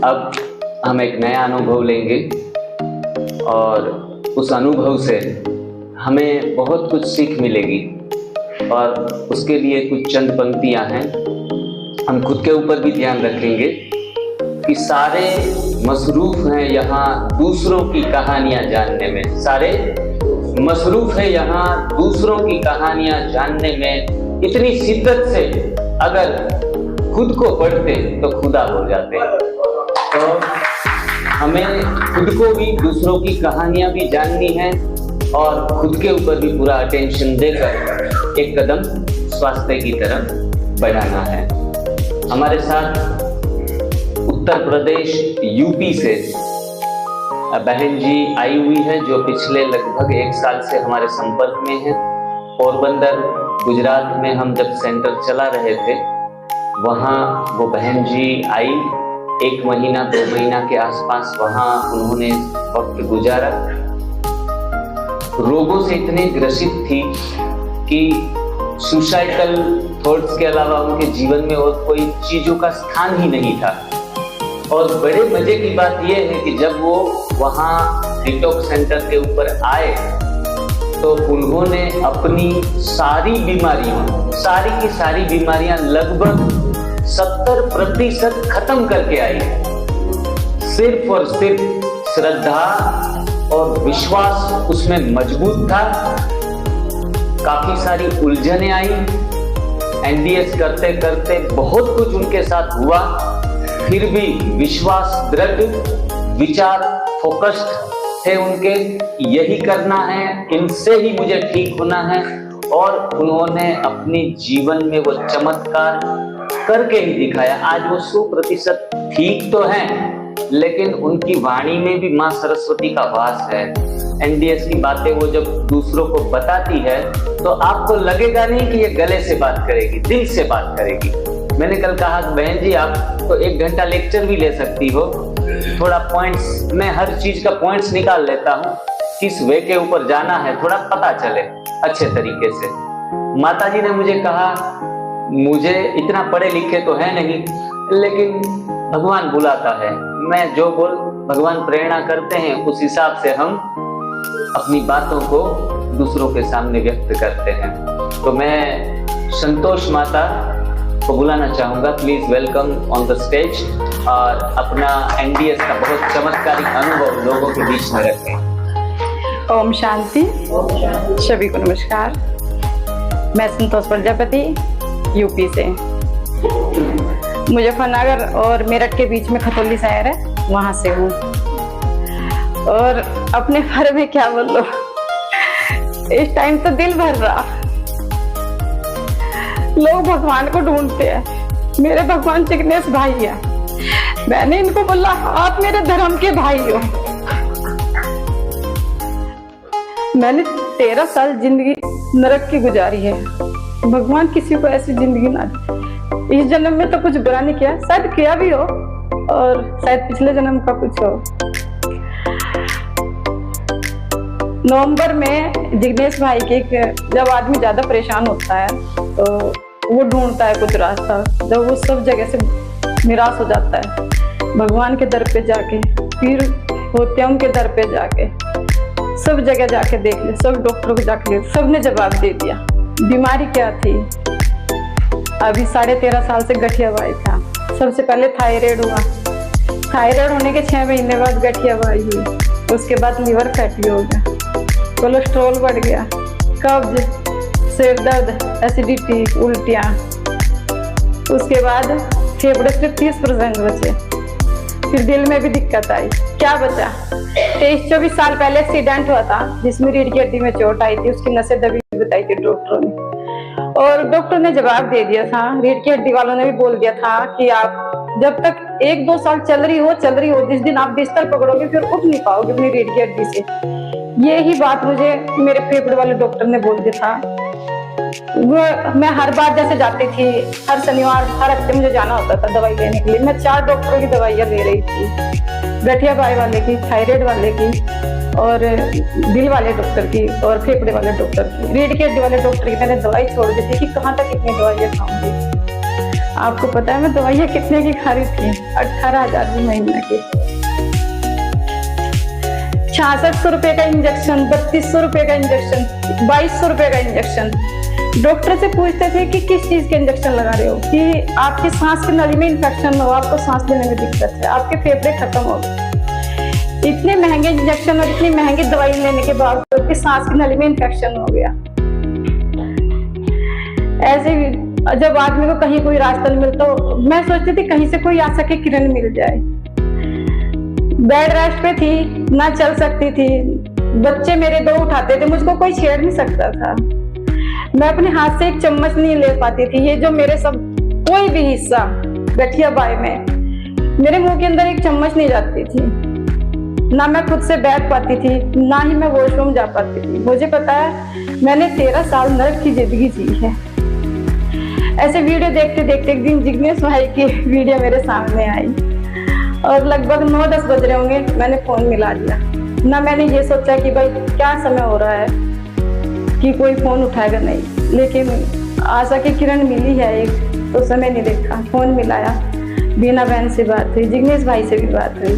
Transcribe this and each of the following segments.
अब हम एक नया अनुभव लेंगे और उस अनुभव से हमें बहुत कुछ सीख मिलेगी और उसके लिए कुछ चंद पंक्तियां हैं। हम खुद के ऊपर भी ध्यान रखेंगे कि सारे मसरूफ हैं यहाँ दूसरों की कहानियां जानने में, सारे मसरूफ है यहाँ दूसरों की कहानियां जानने में। इतनी शिद्दत से अगर खुद को पढ़ते तो खुदा हो जाते। तो हमें खुद को भी दूसरों की कहानियां भी जाननी है और खुद के ऊपर भी पूरा अटेंशन देकर एक कदम स्वास्थ्य की तरफ बढ़ाना है। हमारे साथ उत्तर प्रदेश यूपी से बहन जी आई हुई है जो पिछले लगभग 1 साल से हमारे संपर्क में है। पोरबंदर गुजरात में हम जब सेंटर चला रहे थे वहाँ वो बहन जी आई। 1 महीना 2 महीना के आसपास वहाँ उन्होंने वक्त गुजारा। रोगों से इतनी ग्रसित थी कि सुसाइडल थॉट्स के अलावा उनके जीवन में और कोई चीजों का स्थान ही नहीं था। और बड़े मजे की बात यह है कि जब वो वहाँ डिटॉक्स सेंटर के ऊपर आए तो उन्होंने अपनी सारी की सारी बीमारियां लगभग 70% खत्म करके आई। सिर्फ और सिर्फ श्रद्धा और विश्वास उसमें मजबूत था। काफी सारी उलझनें आई, एनडीएस करते करते बहुत कुछ उनके साथ हुआ, फिर भी विश्वास दृढ़, विचार फोकस्ड थे उनके, यही करना है, इनसे ही मुझे ठीक होना है। और उन्होंने अपने जीवन में वो चमत्कार करके ही दिखाया। आज वो 100% ठीक तो हैं, लेकिन उनकी वाणी में भी माँ सरस्वती का वास है। एनडीएस की बातें वो जब दूसरों को बताती है तो आपको लगेगा नहीं कि ये गले से बात करेगी, दिल से बात करेगी। मैंने कल कहा कि बहन जी आप तो 1 घंटा लेक्चर भी ले सकती हो, थोड़ा पॉइंट्स, मैं हर चीज का पॉइंट्स निकाल लेता हूँ, किस वे के ऊपर जाना है थोड़ा पता चले अच्छे तरीके से। माता जी ने मुझे कहा मुझे इतना पढ़े लिखे तो है नहीं, लेकिन भगवान बुलाता है, मैं जो बोल भगवान प्रेरणा करते हैं उस हिसाब से हम अपनी बातों को दूसरों के सामने व्यक्त करते हैं। तो मैं संतोष माता को बुलाना चाहूंगा, please welcome on the stage और अपना एनडीएस का बहुत चमत्कारिक अनुभव लोगों के बीच में रखें। ओम शांति। सभी को नमस्कार। मैं संतोष प्रजापति यूपी से, मुजफ्फरनगर और मेरठ के बीच में खतौली शहर है, वहां से हूँ। और अपने बारे में क्या बोल लो, इस टाइम तो दिल भर रहा। लोग भगवान को ढूंढते हैं, मेरे भगवान चिकनेश भाई है। मैंने इनको बोला आप मेरे धर्म के भाई हो। मैंने 13 साल जिंदगी नरक की गुजारी है। भगवान किसी को ऐसी जिंदगी ना दे। इस जन्म में तो कुछ बुरा नहीं किया, शायद किया भी हो और शायद पिछले जन्म का कुछ हो। नवंबर में जिग्नेश भाई के, जब आदमी ज्यादा परेशान होता है तो वो ढूंढता है कुछ रास्ता। जब वो सब जगह से निराश हो जाता है, भगवान के दर पे जाके, फिर होत्याओं के दर पे जाके, सब जगह जाके देख ले, सब डॉक्टरों को जाके देख, सबने जवाब दे दिया। बीमारी क्या थी? अभी 13.5 साल से गठियावाई था। सबसे पहले थायराइड हुआ, थायराइड होने के 6 महीने बाद गठियावाई हुई, उसके बाद लिवर फैटी हो गया, कोलेस्ट्रॉल बढ़ गया, कब्ज, सिर दर्द, एसिडिटी, उल्टियाँ। उसके बाद फेफड़े सिर्फ 30% बचे, फिर दिल में भी दिक्कत आई। क्या बचा? 23-24 साल पहले एक्सीडेंट हुआ था जिसमें रीढ़ की हड्डी में चोट आई थी, उसकी नसें दबी बताई थी डॉक्टरों ने। और डॉक्टर ने जवाब दे दिया था, रीढ़ की हड्डी वालों ने भी बोल दिया था कि आप जब तक 1-2 साल चल रही हो, जिस दिन आप बिस्तर पकड़ोगे फिर उठ नहीं पाओगे अपनी रीढ़ की हड्डी से। यही बात मुझे मेरे फेफड़े वाले डॉक्टर ने बोल दिया था। मैं हर बार जैसे जाती थी, हर शनिवार, हर हफ्ते मुझे जाना होता था दवाई लेने के लिए। मैं 4 डॉक्टरों की दवाइयाँ ले रही थी, गठियावाई वाले की, थायराइड वाले की और दिल वाले डॉक्टर की और फेफड़े वाले डॉक्टर की। रीढ़ की हड्डी वाले डॉक्टर की मैंने दवाई छोड़ दी थी कि कहाँ तक इतनी दवाइयाँ खाऊंगी। आपको पता है मैं दवाइयाँ कितने की खा रही थी? 18,000 महीना की। 6600 रुपए का इंजेक्शन, 3200 रुपए का इंजेक्शन, 2200 रुपए का इंजेक्शन। डॉक्टर से पूछते थे कि किस चीज के इंजेक्शन लगा रहे हो, कि आपकी सांस की नली में इंफेक्शन हो, आपको सांस लेने में दिक्कत है, आपके फेफड़े खत्म हो गए। इतने महंगे इंजेक्शन और इतनी महंगी दवाई लेने के बाद आपकी सांस की नली में इंफेक्शन हो गया। ऐसे जब आदमी को कहीं कोई रास्ता नहीं मिलता, मैं सोचती थी कहीं से कोई आ सके, किरण मिल जाए। बेड रेस्ट पे थी, ना चल सकती थी, बच्चे मेरे 2 उठाते थे, मुझको कोई छेड़ नहीं सकता था। मैं अपने हाथ से एक चम्मच नहीं ले पाती थी। ये जो मेरे सब कोई भी हिस्सा गठिया बाई में मेरे मुंह के अंदर एक चम्मच नहीं जाती थी। ना मैं खुद से बैठ पाती थी, ना ही मैं वॉशरूम जा पाती थी। मुझे पता है मैंने 13 साल नर्क की जिंदगी जी है। ऐसे वीडियो देखते देखते एक दिन जिग्नेश भाई की वीडियो मेरे सामने आई और लगभग 9-10 बज रहे होंगे, मैंने फोन मिला दिया। ना मैंने ये सोचा कि भाई क्या समय हो रहा है कि कोई फोन उठाएगा नहीं, लेकिन आशा की किरण मिली है एक, तो समय नहीं देखा, फोन मिलाया। बीना बहन से बात हुई, जिग्नेश भाई से भी बात हुई,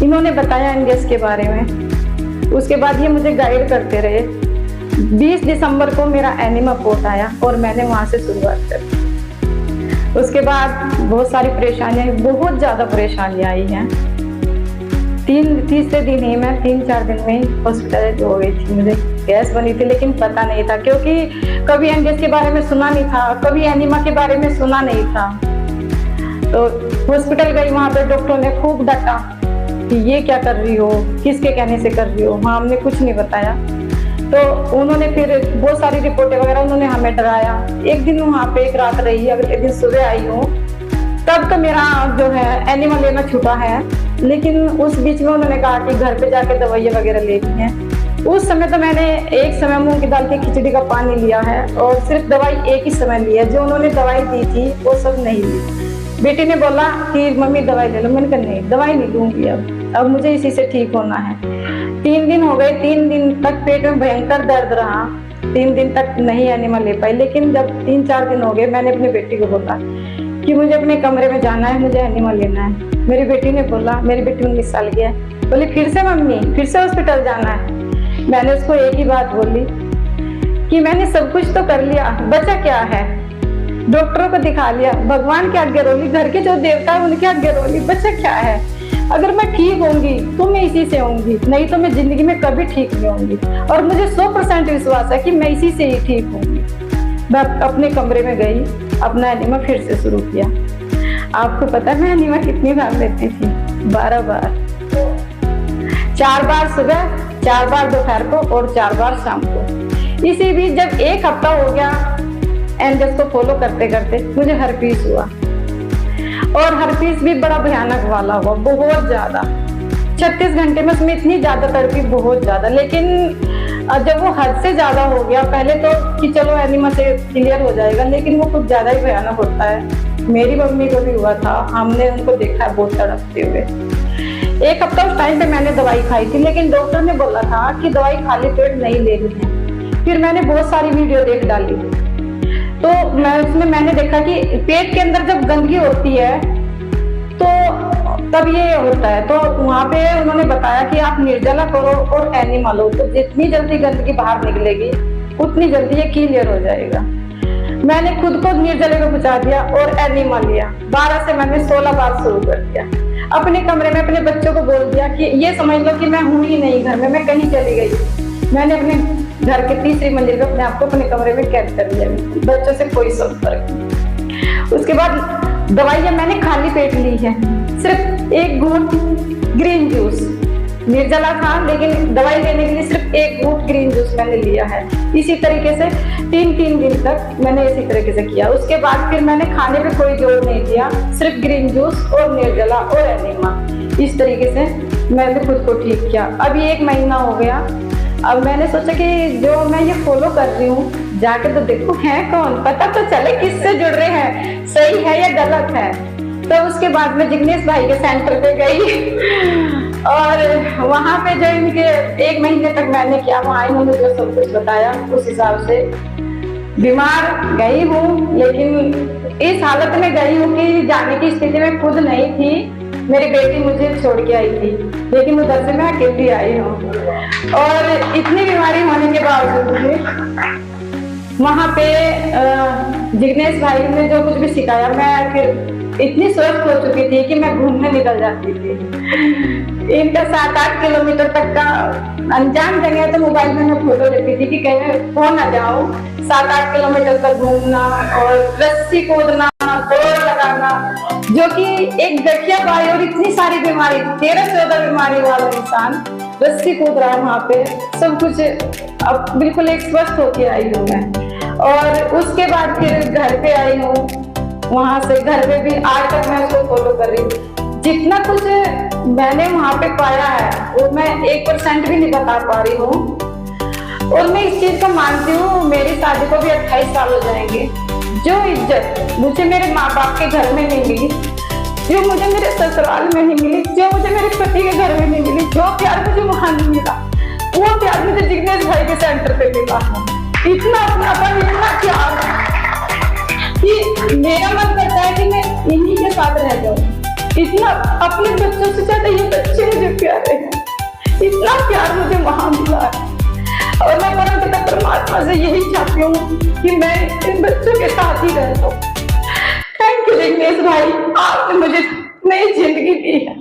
इन्होंने बताया एनगेस के बारे में। उसके बाद ये मुझे गाइड करते रहे। 20 दिसंबर को मेरा एनीमा रिपोर्ट आया और मैंने वहां से शुरुआत करी। उसके बाद बहुत सारी परेशानियां, बहुत ज्यादा परेशानियां आई हैं। तीसरे दिन ही मैं 3-4 दिन में हॉस्पिटलाइज हो गई थी। मुझे गैस बनी थी लेकिन पता नहीं था, क्योंकि कभी एनगेस के बारे में सुना नहीं था, कभी एनीमा के बारे में सुना नहीं था। तो हॉस्पिटल गई, वहां पे डॉक्टर ने खूब डांटा कि ये क्या कर रही हो, किसके कहने से कर रही हो। हाँ, हमने कुछ नहीं बताया। तो उन्होंने फिर बहुत सारी रिपोर्टें वगैरह उन्होंने हमें डराया। एक दिन वहाँ पे एक रात रही, अगले दिन सुबह आई हूँ। तब तो मेरा जो है एनिमा लेना छूटा है, लेकिन उस बीच में उन्होंने कहा कि घर पे जाके दवाइयाँ वगैरह लेनी है। उस समय तो मैंने एक समय मूंग की दाल की खिचड़ी का पानी लिया है और सिर्फ दवाई एक ही समय ली है। जो उन्होंने दवाई दी थी वो सब नहीं ली। बेटी ने बोला कि मम्मी दवाई ले लो, मैंने कहा नहीं दवाई नहीं लूंगी, अब मुझे इसी से ठीक होना है। 3 दिन हो गए, 3 दिन तक पेट में भयंकर दर्द रहा, 3 दिन तक नहीं एनिमा ले पाई। लेकिन जब 3-4 दिन हो गए, मैंने अपनी बेटी को बोला कि मुझे अपने कमरे में जाना है, मुझे एनिमा लेना है। मेरी बेटी ने बोला, मेरी बेटी 19 साल की है, बोली फिर से मम्मी, फिर से हॉस्पिटल जाना है। मैंने उसको एक ही बात बोली कि मैंने सब कुछ तो कर लिया, बचा क्या है? डॉक्टरों को दिखा लिया, भगवान के आगे रोली, घर के जो देवता है उनके आगे रोली, बचा क्या है? अगर मैं ठीक होंगी तो मैं इसी से होंगी, नहीं तो मैं जिंदगी में कभी ठीक नहीं होंगी। और मुझे 100% विश्वास है कि मैं इसी से ही ठीक होंगी। मैं अपने कमरे में गई, अपना एनिमा फिर से शुरू किया। आपको पता है मैं एनिमा कितनी बार लेती थी? 12 बार। 4 बार सुबह, 4 बार दोपहर को और 4 बार शाम को। इसी बीच जब 1 हफ्ता हो गया एनगेस को फॉलो करते करते, मुझे हर्पीस हुआ और हर्पीस भी बड़ा भयानक वाला हुआ, बहुत ज्यादा। 36 घंटे में उसमें इतनी ज्यादा तड़पी, बहुत ज्यादा। लेकिन जब वो हद से ज्यादा हो गया, पहले तो कि चलो एनिमा से क्लियर हो जाएगा, लेकिन वो कुछ ज्यादा ही भयानक होता है। मेरी मम्मी को भी हुआ था, हमने उनको देखा है बहुत तड़पते हुए। 1 हफ्ता उस टाइम पे मैंने दवाई खाई थी, लेकिन डॉक्टर ने बोला था कि दवाई खाली पेट नहीं लेनी है। फिर मैंने बहुत सारी वीडियो देख डाली, तो मैंने देखा कि पेट के अंदर जब गंदगी होती है तो तब ये होता है। तो वहाँ पे उन्होंने बताया कि आप निर्जला करो और एनिमा लो, तो जितनी जल्दी गंदगी बाहर निकलेगी उतनी जल्दी ये क्लियर हो जाएगा। मैंने खुद को निर्जले में पहुंचा दिया और एनिमा लिया। 12 से मैंने 16 बार शुरू कर दिया। अपने कमरे में अपने बच्चों को बोल दिया कि ये समझ लो कि मैं हूँ ही नहीं घर में, मैं कहीं चली गई। मैंने अपने घर के 3री मंजिल पे अपने आप को अपने कमरे में कैद कर लिया, बच्चों से कोई संपर्क नहीं। उसके बाद दवाइयाँ मैंने खाली पेट ली है, सिर्फ 1 घूंट ग्रीन जूस। निर्जला था लेकिन दवाई लेने के लिए सिर्फ 1 घूंट ग्रीन जूस मैंने लिया है। इसी तरीके से 3 दिन तक मैंने इसी तरीके से किया। उसके बाद फिर मैंने खाने पे कोई जोर नहीं दिया, सिर्फ ग्रीन जूस और निर्जला और एनिमा। इस तरीके से मैंने खुद को ठीक किया। अभी 1 महीना हो गया। अब मैंने सोचा कि जो मैं ये फॉलो कर रही हूँ, जाके तो देखो है कौन, पता तो चले किससे जुड़ रहे हैं, सही है या गलत है। तो उसके बाद मैं जिग्नेश भाई के सेंटर पे गई और वहां पे जो इनके 1 महीने तक मैंने किया, वहाँ इन्होंने जो सब कुछ बताया उस हिसाब से बीमार गई हूँ, लेकिन इस हालत में गई हूँ कि जाने की स्थिति में खुद नहीं थी। मेरी बेटी मुझे छोड़ के आई थी, लेकिन उधर से मैं अकेली आई हूँ। और इतनी बीमारी होने के बावजूद भी वहाँ पे जिग्नेश भाई ने जो कुछ भी सिखाया, मैं फिर इतनी स्वस्थ हो चुकी थी कि मैं घूमने निकल जाती थी। इनका 7-8 किलोमीटर तक का अनजान जगह तो मोबाइल में मैं फोटो लेती थी कि कहीं मैं खो ना जाऊं। 7-8 किलोमीटर तक घूमना और रस्सी कूदना, दौड़ लगाना, जो कि एक गठिया भाई और इतनी सारी बीमारी, 13-14 बीमारी वाला इंसान रस्सी कूद रहा है वहाँ पे, सब कुछ अब बिल्कुल एक स्वस्थ होके आई हूँ मैं। और उसके बाद फिर घर पे आई हूँ। वहां से घर पे भी आज तक मैं उसको फॉलो कर रही हूँ। जितना कुछ मैंने वहां पे पाया है वो मैं 1% भी नहीं बता पा रही हूँ। और मैं इस चीज को मानती हूँ, मेरी शादी को भी 28 साल हो जाएंगे। जो इज्जत मुझे मेरे माँ बाप के घर में नहीं मिली, जो मुझे मेरे ससुराल में नहीं मिली, जो मुझे मेरे पति के घर में नहीं मिली, जो प्यार मुझे वहां नहीं मिला, वो प्यार मुझे जिग्नेश भाई के सेंटर पे मिला। इतना अपनापन, इतना प्यार कि मेरा मन करता है कि मैं इन्हीं के साथ रह जाऊं। इतना अपने बच्चों से ज्यादा ये बच्चे मुझे प्यारे हैं, इतना प्यार मुझे वहां मिला है। और मैं परमपिता परमात्मा से यही चाहती हूँ कि मैं इन बच्चों के साथ ही रह जाऊं। थैंक यू जिग्नेश भाई, आपने मुझे नई जिंदगी दी है।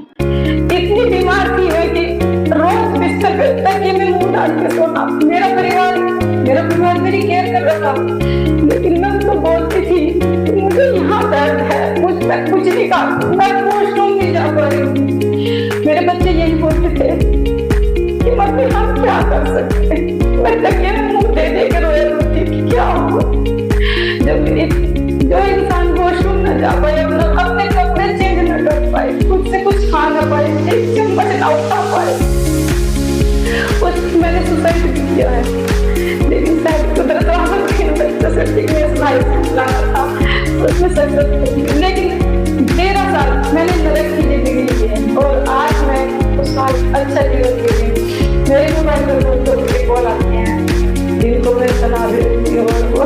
इतनी बीमार थी मैं कि रोज बिस्तर पे तकिए में मुंह डाल के सोना। मेरा परिवार मेरी केयर कर रहा था, लेकिन मैं उनको बोलती थी कि मुझे यहाँ दर्द है, मुझ पर कुछ नहीं कहा, मैं वॉशरूम नहीं जा पा रही हूँ। मेरे बच्चे यही बोलते थे कि मम्मी हम क्या कर सकते हैं। मैं तकिए में मुंह दे दे के रोया करती कि क्या हो। जो इंसान वॉशरूम न जा पाए, अपने कपड़े चेंज न कर पाए, खुद से कुछ खा न पाए, एक चम्मच न उठा पाए, मैंने सुसाइड भी किया है। लेकिन शायद कुदरत भाई था, उसमें सक्सेस। लेकिन 13 साल मैंने नरक की जिंदगी जी है और आज मैं उस साल अच्छा जीवन जी रही हूँ। मेरे मोबाइल पर बहुत कॉल आते हैं, जिनको मैं सलाह देती हूँ और वो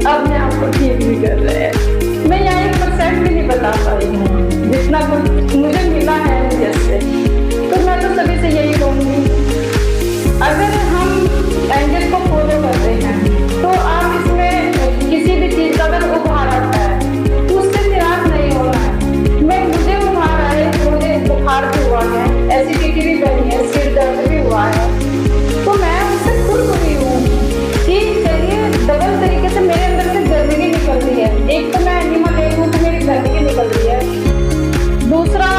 अपने आप को ठीक भी कर रहे हैं। मैं यहाँ 1% भी नहीं बता पाई हूँ जितना कुछ मुझे मिला है मुझे से। तो मैं तो सभी से यही कहूँगी, अगर हम एंजल को फॉलो करते हैं तो आप इसमें किसी भी चीज का अगर उभार आता है तो उससे निराश नहीं होना है। मुझे उभार आए, मुझे बुखार भी हुआ है, एसिडिटी भी बनी है, सिर दर्द भी हुआ है, तो मैं उससे खुश हुई हूँ कि चलिए डबल तरीके से मेरे अंदर से गंदगी निकल रही है। एक तो मैं एनिमल ले हूँ तो मेरी गंदगी निकल रही है, दूसरा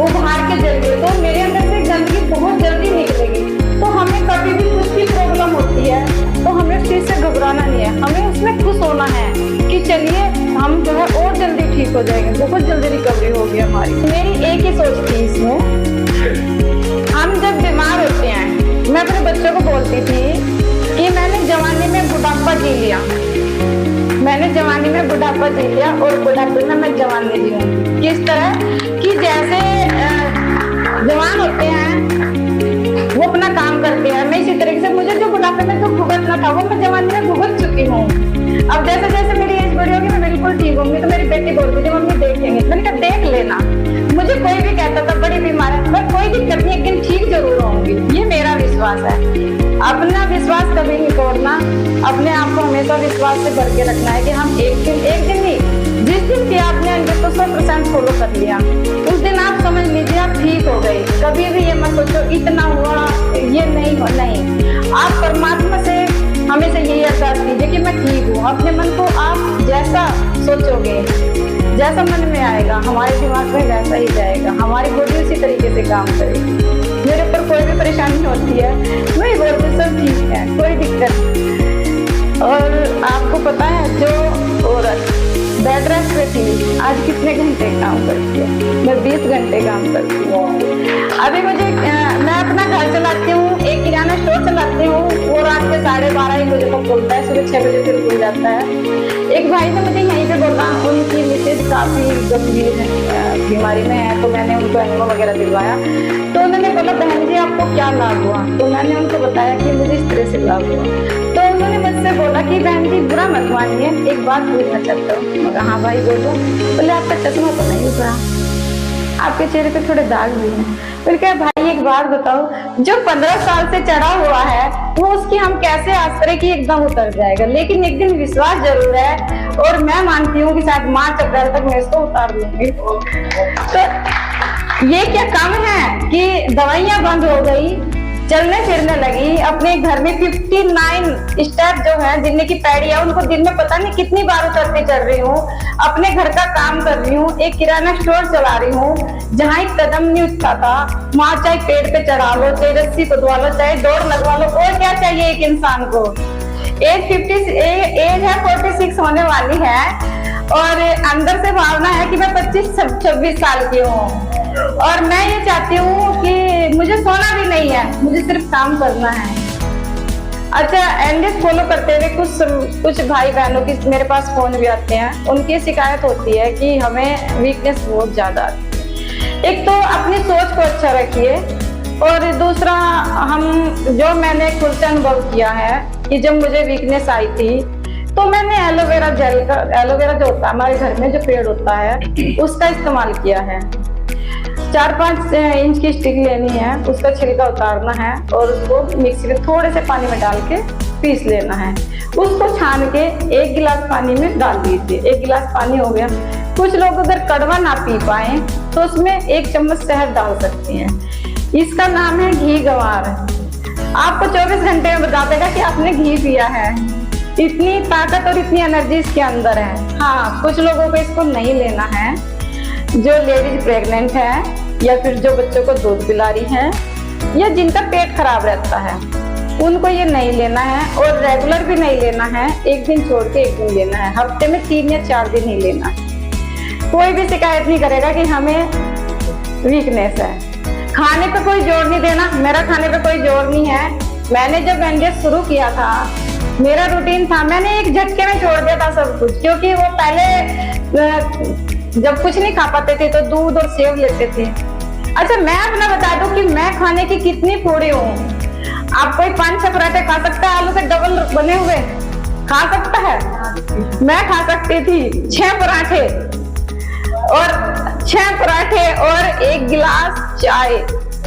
उभार के जरिए तो मेरे अंदर से गंदगी बहुत जल्दी निकलेगी। तो हमें कभी भी कुछ भी प्रॉब्लम होती है तो हमें उस चीज से घबराना नहीं है, हमें उसमें खुश होना है कि चलिए हम जो है और जल्दी ठीक हो जाएंगे, बहुत जल्दी रिकवरी होगी हमारी। मेरी एक ही सोच थी इसमें, हम जब बीमार होते हैं, मैं अपने बच्चों को बोलती थी कि मैंने जवानी में बुढ़ापा जी लिया, मैंने जवानी में बुढ़ापा जी लिया और बुढ़ापे में मैं जवानी जीऊंगी। किस तरह कि जैसे जवान होते हैं वो अपना काम करते हैं, मैं इसी तरीके से मुझे जो बुढ़ापे में जो भुगतना था वो मैं जवानी में भुगत चुकी हूँ। अब जैसे जैसे मेरी एज बढ़ी होगी मैं बिल्कुल ठीक होंगी। तो मेरी बेटी बोलती थी मम्मी देखेंगे, मैंने कहा देख लेना। मुझे कोई भी कहता था बड़ी बीमार है, मैं कोई दिक्कत नहीं, लेकिन ठीक जरूर होंगी, ये मेरा विश्वास है। अपना विश्वास कभी नहीं तोड़ना, अपने आप को हमेशा विश्वास से भर के रखना है कि हम एक दिन नहीं, जिस दिन भी आपने अंदर को 100% फॉलो कर लिया उस दिन आप समझ लीजिए आप ठीक हो गए। कभी भी ये मत सोचो इतना हुआ ये नहीं हो, नहीं, आप परमात्मा से हमेशा यही अरदास कीजिए कि मैं ठीक हूँ। अपने मन को आप जैसा सोचोगे, जैसा मन में आएगा हमारे दिमाग में वैसा ही जाएगा, हमारी बॉडी उसी तरीके से काम करेगी। मेरे ऊपर कोई भी परेशानी होती है मैं बोलती सब ठीक है, कोई दिक्कत नहीं। और आपको पता है जो औरत बेड रेस्ट पे थी आज कितने घंटे काम करती है? मैं 20 घंटे काम करती हूँ। अभी मैं अपना घर चलाती हूँ, एक किराना स्टोर चलाती हूँ, वो रात के 12:30 बजे तक खुलता है, सुबह 6 बजे फिर खुल जाता है। एक भाई ने मुझे यहीं पे बोला उनकी मिसेज काफी गंभीर बीमारी में है, तो मैंने उनको एनिमो वगैरह दिलवाया। तो उन्होंने बोला बहन जी आपको क्या लाभ हुआ? तो मैंने उनको बताया कि मुझे इस तरह से लाभ हुआ। तो उन्होंने मुझसे बोला कि बहन जी बुरा मत मानिए, एक बात पूछना चाहता हूँ। मैं कहा हाँ भाई बोलो। बोले आपका चश्मा तो नहीं उतरा, आपके चेहरे पे थोड़े दाग भी हैं। फिर क्या भाई एक बात बताओ, जो 15 साल से चढ़ा हुआ है वो उसकी हम कैसे आस करें कि एकदम उतर जाएगा, लेकिन एक दिन विश्वास जरूर है और मैं मानती हूँ कि शायद मार्च अप्रैल तक मैं इसको उतार लूंगी। तो ये क्या कम है कि दवाइयां बंद हो गई, चलने फिरने लगी, अपने घर में 59 स्टेप जो है जिनने की पैड़ियां उनको दिन में पता नहीं कितनी बार उतरती चढ़ रही हूँ, अपने घर का काम कर रही हूँ, एक किराना स्टोर चला रही हूँ, जहाँ एक कदम नहीं उठता था वहां चाहे पेड़ पे चढ़ा लो, चाहे रस्सी कुदवा लो, चाहे दौड़ लगवा लो, और क्या चाहिए एक इंसान को। एज है 46 होने वाली है और अंदर से भावना है कि मैं 25-26 साल की हूँ और मैं ये चाहती हूँ कि मुझे सोना भी नहीं है, मुझे सिर्फ काम करना है। अच्छा, एनडीएस फॉलो करते हुए कुछ भाई बहनों की मेरे पास फोन भी आते हैं, उनकी शिकायत होती है कि हमें वीकनेस बहुत ज्यादा आती है। एक तो अपनी सोच को अच्छा रखिए और दूसरा जो मैंने खुद से अनुभव किया है कि जब मुझे वीकनेस आई थी तो मैंने एलोवेरा जो होता है हमारे घर में जो पेड़ होता है उसका इस्तेमाल किया है। 4-5 इंच की स्टिक लेनी है, उसका छिलका उतारना है और उसको मिक्सी में थोड़े से पानी में डाल के पीस लेना है। उसको छान के 1 गिलास पानी में डाल दीजिए। 1 गिलास पानी हो गया। कुछ लोग अगर कड़वा ना पी पाए तो उसमें 1 चम्मच शहद डाल सकती हैं। इसका नाम है घी गंवार। आपको 24 घंटे में बता देगा कि आपने घी पिया है। इतनी ताकत और इतनी एनर्जी इसके अंदर है। हाँ, कुछ लोगों को इसको नहीं लेना है, जो लेडीज प्रेग्नेंट है या फिर जो बच्चों को दूध पिला रही है या जिनका पेट खराब रहता है उनको ये नहीं लेना है और रेगुलर भी नहीं लेना है। एक दिन छोड़ के एक दिन लेना है, हफ्ते में 3 या 4 दिन ही लेना है। कोई भी शिकायत नहीं करेगा कि हमें वीकनेस है। खाने पे कोई जोर नहीं देना, मेरा खाने पे कोई जोर नहीं है। मैंने जब एनडीएस शुरू किया था मेरा रूटीन था, मैंने एक झटके में छोड़ दिया था सब कुछ, क्योंकि वो पहले जब कुछ नहीं खा पाते थे तो दूध और सेव लेते थे। अच्छा, मैं अपना बता दूं कि मैं खाने की कितनी फोड़ी हूँ। आप कोई 5-6 पराठे खा सकता है, आलू से डबल बने हुए खा सकता है। मैं खा सकती थी 6 पराठे और 1 गिलास चाय।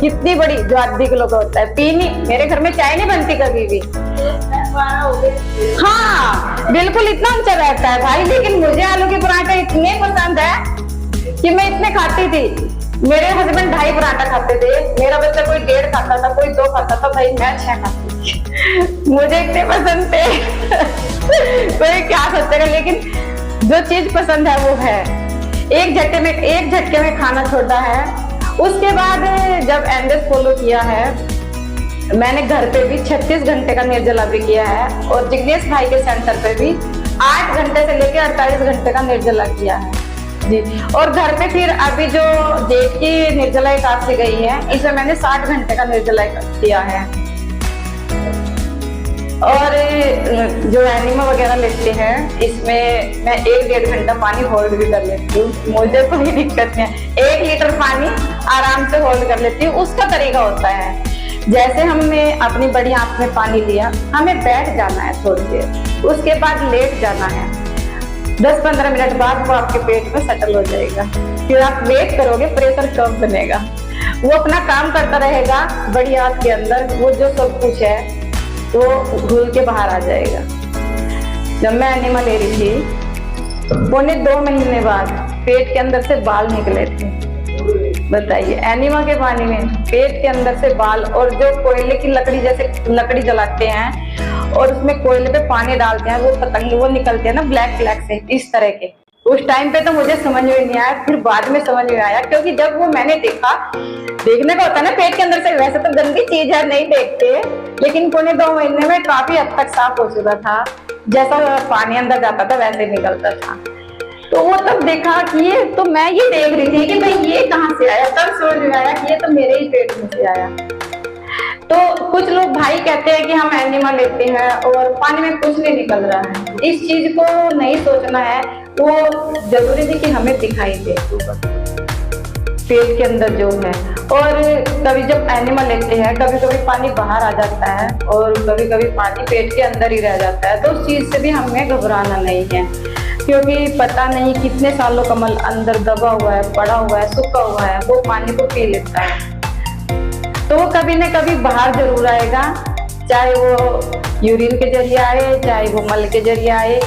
कितनी बड़ी, जो आधी किलो का होता है, पीनी। मेरे घर में चाय नहीं बनती कभी भी। हाँ बिल्कुल, इतना ऊंचा रहता है भाई, लेकिन मुझे आलू के पराठे इतने पसंद है कि मैं इतने खाती थी। मेरे हस्बैंड 2.5 पराठा खाते थे, मेरा बच्चा कोई 1.5 खाता था, कोई 2 खाता था, भाई मैं 6 खाती थी। मुझे इतने पसंद थे। कोई क्या सोचेगा, लेकिन जो चीज पसंद है वो है। एक झटके में खाना छोड़ा है। उसके बाद जब एनडीएस फॉलो किया है मैंने घर पे भी 36 घंटे का निर्जला भी किया है और जिग्नेश भाई के सेंटर पे भी 8 घंटे से लेकर 48 घंटे का निर्जला किया है जी। और घर पे फिर अभी जो जेठ की निर्जला एकादशी गई है इसमें मैंने 60 घंटे का निर्जला किया है। और जो एनिमा वगैरह लेते हैं इसमें मैं 1-1.5 घंटा पानी होल्ड भी कर लेती हूँ, मुझे कोई दिक्कत नहीं है। 1 लीटर पानी आराम से होल्ड कर लेती हूँ। उसका तरीका होता है, जैसे हमने अपनी बड़ी आंख में पानी लिया, हमें बैठ जाना है थोड़ी देर, उसके बाद लेट जाना है। 10-15 मिनट बाद वो आपके पेट में सेटल हो जाएगा। फिर आप वेट करोगे, प्रेशर कम बनेगा, वो अपना काम करता रहेगा। बड़ी आंख के अंदर वो जो सब कुछ है वो घुल के बाहर आ जाएगा। जब मैं एनिमा ले रही थी 1.25 महीने बाद पेट के अंदर से बाल निकले थे। बताइए, एनिमा के पानी में पेट के अंदर से बाल, और जो कोयले की लकड़ी जैसे लकड़ी जलाते हैं और उसमें कोयले पे पानी डालते हैं, वो पतंग वो निकलते हैं ना ब्लैक से, इस तरह के। उस टाइम पे तो मुझे समझ में नहीं आया, फिर बाद में समझ में आया, क्योंकि जब वो मैंने देखने का होता है ना पेट के अंदर से, वैसे तो गंदी चीज है नहीं देखते, लेकिन 1.25 महीने में काफी हद तक साफ हो चुका था। जैसा पानी अंदर जाता था वैसे निकलता था। तो वो तब देखा कि ये तो मैं ये देख रही थी कि भाई ये कहाँ से आया, तब समझ में आया कि ये तो मेरे ही पेट में से आया। तो कुछ लोग भाई कहते हैं कि हम एनिमा लेते हैं और पानी में कुछ नहीं निकल रहा है। इस चीज को नहीं सोचना है, वो जरूरी नहीं कि हमें दिखाई दे। पेट के अंदर जो है। और कभी जब एनिमल लेते हैं, कभी कभी पानी बाहर आ जाता है और कभी कभी पानी पेट के अंदर ही रह जाता है, तो उस चीज़ से भी हमें घबराना नहीं है, क्योंकि पता नहीं कितने सालों का मल अंदर दबा हुआ है, पड़ा हुआ है, सूखा हुआ है, वो पानी को पी लेता है, तो वो कभी न कभी बाहर जरूर आएगा, चाहे वो यूरिन के जरिए आए, चाहे वो मल के जरिए आए।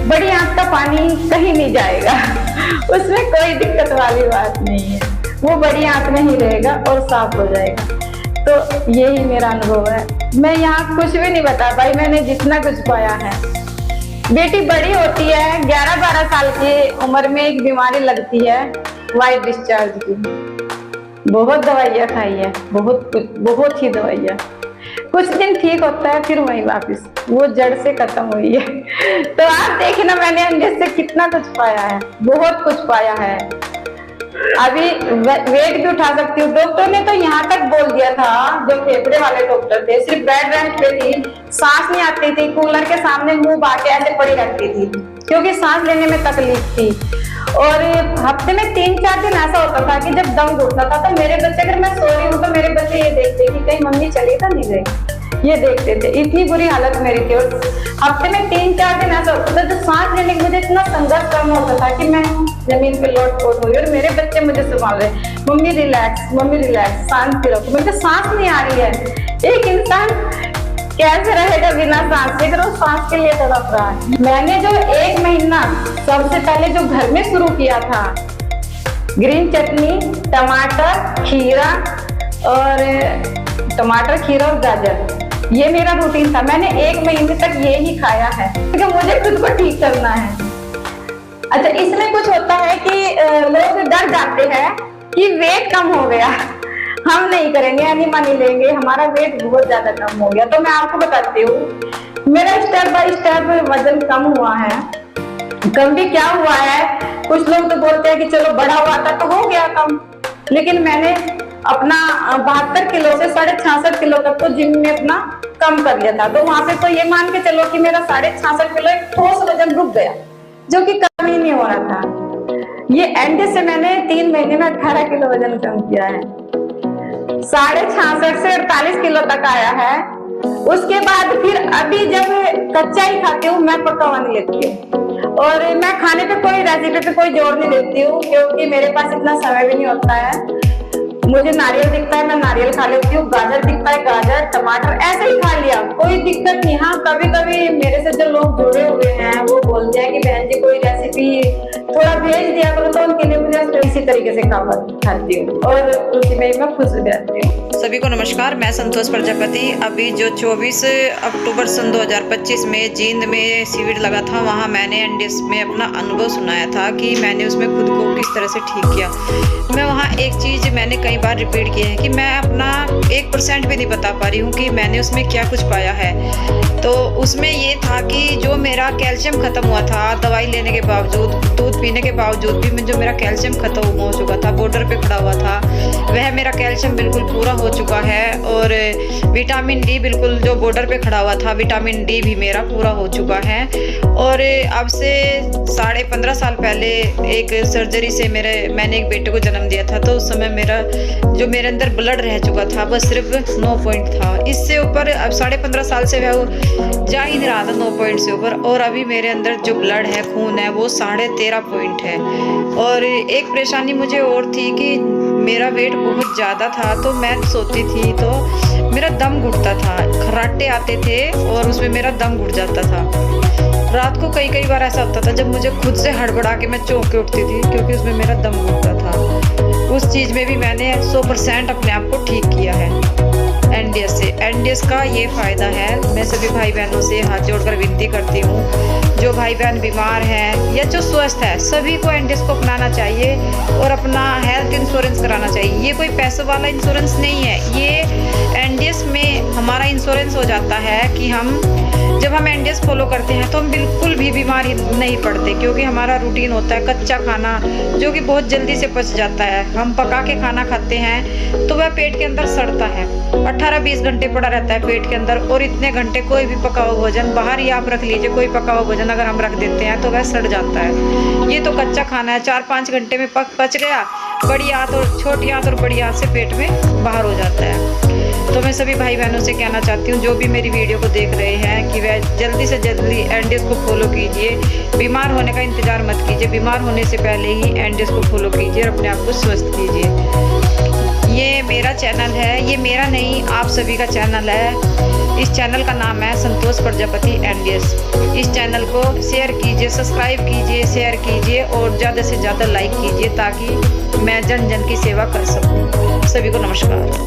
बड़ी आंत का पानी कहीं नहीं जाएगा उसमें कोई दिक्कत वाली बात नहीं है, वो बड़ी आंत में ही रहेगा और साफ हो जाएगा। तो यही मेरा अनुभव है। मैं यहाँ कुछ भी नहीं बता पाई, मैंने जितना कुछ पाया है। बेटी बड़ी होती है, 11-12 साल की उम्र में एक बीमारी लगती है वाइट डिस्चार्ज की। बहुत दवाइयाँ खाई है, बहुत ही दवाइयाँ। कुछ दिन ठीक होता है, फिर वही वापस वो जड़ से खत्म हुई है। तो आप देखिए ना, मैंने अंडे से कितना कुछ पाया है, बहुत कुछ पाया है। अभी वेट भी उठा सकती हूँ। डॉक्टर ने तो यहाँ तक बोल दिया था, जो फेफड़े वाले डॉक्टर थे, सिर्फ बेड रेस्ट पे थी, सांस नहीं आती थी, कूलर के सामने मुंह बांटे ऐसे पड़ी रहती थी, क्योंकि सांस लेने में तकलीफ थी। और हफ्ते में 3-4 दिन ऐसा होता था कि जब दम घुटता था, तो मेरे बच्चे, अगर मैं सो रही हूँ तो मेरे बच्चे ये देखते कि कहीं मम्मी चली तो नहीं गई, ये देखते थे। इतनी बुरी हालत मेरी थी। और हफ्ते में 3-4 दिन ऐसा होता था, जो सांस लेने के मुझे इतना संघर्ष करना होता था कि मैं जमीन पे लोट-पोट हुई और मेरे बच्चे मुझे संभाल रहे, मम्मी रिलैक्स, शांति रखो। मुझे सांस नहीं आ रही है। एक इंसान कैसे रहेगा बिना सांस के, अगर वो सांस के लिए तड़प रहा है। मैंने जो 1 महीना सबसे पहले जो घर में शुरू किया था, ग्रीन चटनी, टमाटर, खीरा और गाजर, ये मेरा रूटीन था। मैंने 1 महीने तक ये ही खाया है, क्योंकि मुझे खुद को ठीक करना है। अच्छा, इसमें कुछ होता है कि लोग डर जाते हैं कि वेट कम हो गया, हम नहीं करेंगे, एनिमनी लेंगे, हमारा वेट बहुत ज्यादा कम हो गया। तो मैं आपको बताती हूँ, मेरा स्टेप बाय स्टेप वजन कम हुआ है। कम भी क्या हुआ है, कुछ लोग तो बोलते हैं कि चलो बढ़ा हुआ था तो हो गया कम, लेकिन मैंने अपना 72 किलो से 66.5 किलो तक तो जिम में अपना कम कर लिया था। तो वहां पे तो ये मान के चलो कि मेरा 66.5 किलो एक ठोस वजन रुक गया, जो कि कम ही नहीं हो रहा था। ये एंड से मैंने 3 महीने में 18 किलो वजन कम किया है, 66.5 से 48 किलो तक आया है। उसके बाद फिर अभी जब कच्चा ही खाती हूँ, मैं पका हुआ नहीं लेती हूँ, और मैं खाने पे कोई रेसिपी पे कोई जोर नहीं देती हूँ, क्योंकि मेरे पास इतना समय भी नहीं होता है। मुझे नारियल दिखता है, मैं नारियल खा लेती हूँ, गाजर दिखता है, गाजर, टमाटर, ऐसे ही खा लिया, कोई दिक्कत नहीं। हाँ, कभी कभी मेरे से जो लोग जुड़े हुए हैं वो बोलते हैं कि बहन जी कोई रेसिपी थोड़ा भेज दिया करो, तो उनके लिए मुझे इसी तरीके से खाती हूँ और उसी में मैं खुश हो जाती हूँ। सभी को नमस्कार, मैं संतोष प्रजापति। अभी जो 24 अक्टूबर सन 2025 में जींद में शिविर लगा था, वहाँ मैंने एनडीएस में अपना अनुभव सुनाया था कि मैंने उसमें खुद को किस तरह से ठीक किया। मैं वहाँ एक चीज़ मैंने कई बार रिपीट की है कि मैं अपना 1% भी नहीं बता पा रही हूँ कि मैंने उसमें क्या कुछ पाया है। तो उसमें ये था कि जो मेरा कैल्शियम ख़त्म हुआ था, दवाई लेने के बावजूद, दूध पीने के बावजूद भी जो मेरा कैल्शियम ख़त्म हो चुका था, बॉर्डर पे खड़ा हुआ था, वह मेरा कैल्शियम बिल्कुल पूरा हो चुका है। और विटामिन डी बिल्कुल जो बॉर्डर पे खड़ा हुआ था, विटामिन डी भी मेरा पूरा हो चुका है। और अब से 15.5 साल पहले एक सर्जरी से मैंने एक बेटे को जन्म दिया था, तो उस समय जो मेरे अंदर ब्लड रह चुका था बस सिर्फ 9 पॉइंट था। इससे ऊपर अब 15.5 साल से वह जा ही नहीं रहा था 9 पॉइंट से ऊपर। और अभी मेरे अंदर जो ब्लड है, खून है, वो 13.5 पॉइंट है। और एक परेशानी मुझे और थी कि मेरा वेट बहुत ज़्यादा था, तो मैं सोती थी तो मेरा दम घुटता था, खर्राटे आते थे और उसमें मेरा दम घुट जाता था। रात को कई बार ऐसा होता था जब मुझे खुद से हड़बड़ा के मैं चौंक के उठती थी, क्योंकि उसमें मेरा दम घुटता था। उस चीज़ में भी मैंने 100% अपने आप को ठीक किया है एनडीएस से। एनडीएस का ये फ़ायदा है, मैं सभी भाई बहनों से हाथ जोड़कर विनती करती हूँ, जो भाई बहन बीमार हैं या जो स्वस्थ है, सभी को एनडीएस को अपनाना चाहिए और अपना हेल्थ इंश्योरेंस कराना चाहिए। ये कोई पैसों वाला इंश्योरेंस नहीं है, ये एनडीएस में हमारा इंश्योरेंस हो जाता है कि जब हम एनडीएस फॉलो करते हैं तो हम बिल्कुल भी बीमार नहीं पड़ते, क्योंकि हमारा रूटीन होता है कच्चा खाना, जो कि बहुत जल्दी से पच जाता है। हम पका के खाना खाते हैं तो वह पेट के अंदर सड़ता है। 18 15-20 घंटे पड़ा रहता है पेट के अंदर। और इतने घंटे कोई भी पका हुआ भोजन बाहर ही आप रख लीजिए, कोई पका हुआ भोजन अगर हम रख देते हैं तो वह सड़ जाता है। ये तो कच्चा खाना है, 4-5 घंटे में पच गया, बड़ी आंत और छोटी आंत और बड़ी आंत से पेट में बाहर हो जाता है। तो मैं सभी भाई बहनों से कहना चाहती हूँ जो भी मेरी वीडियो को देख रहे हैं कि वह जल्दी से जल्दी एनडीएस को फॉलो कीजिए। बीमार होने का इंतजार मत कीजिए, बीमार होने से पहले ही एनडीएस को फॉलो कीजिए और अपने आप को स्वस्थ कीजिए। ये मेरा चैनल है, ये मेरा नहीं आप सभी का चैनल है। इस चैनल का नाम है संतोष प्रजापति एनडीएस। इस चैनल को शेयर कीजिए, सब्सक्राइब कीजिए, शेयर कीजिए और ज़्यादा से ज़्यादा लाइक कीजिए ताकि मैं जन जन की सेवा कर सकूं। सभी को नमस्कार।